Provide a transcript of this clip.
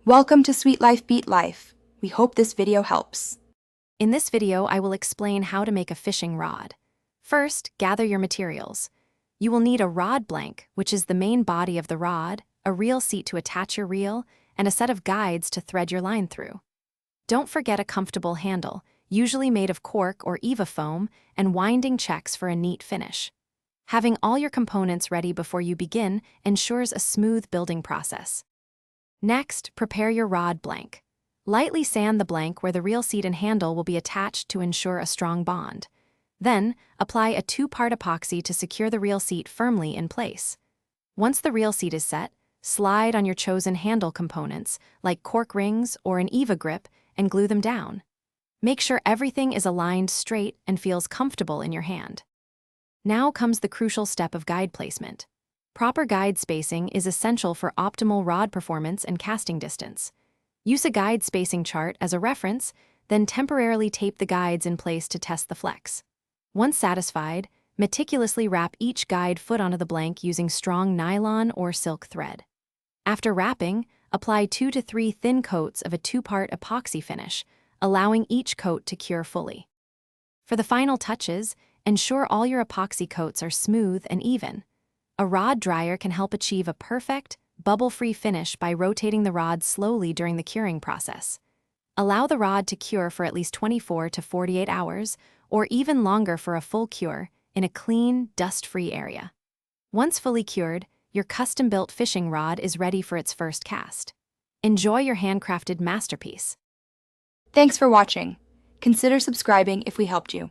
Welcome to Sweet Life Beat Life. We hope this video helps. In this video, I will explain how to make a fishing rod. First, gather your materials. You will need a rod blank, which is the main body of the rod, a reel seat to attach your reel, and a set of guides to thread your line through. Don't forget a comfortable handle, usually made of cork or EVA foam, and winding checks for a neat finish. Having all your components ready before you begin ensures a smooth building process. Next, prepare your rod blank. Lightly sand the blank where the reel seat and handle will be attached to ensure a strong bond. Then, apply a 2-part epoxy to secure the reel seat firmly in place. Once the reel seat is set, slide on your chosen handle components, like cork rings or an EVA grip, and glue them down. Make sure everything is aligned straight and feels comfortable in your hand. Now comes the crucial step of guide placement. Proper guide spacing is essential for optimal rod performance and casting distance. Use a guide spacing chart as a reference, then temporarily tape the guides in place to test the flex. Once satisfied, meticulously wrap each guide foot onto the blank using strong nylon or silk thread. After wrapping, apply 2 to 3 thin coats of a 2-part epoxy finish, allowing each coat to cure fully. For the final touches, ensure all your epoxy coats are smooth and even. A rod dryer can help achieve a perfect, bubble-free finish by rotating the rod slowly during the curing process. Allow the rod to cure for at least 24 to 48 hours, or even longer for a full cure, in a clean, dust-free area. Once fully cured, your custom-built fishing rod is ready for its first cast. Enjoy your handcrafted masterpiece. Thanks for watching. Consider subscribing if we helped you.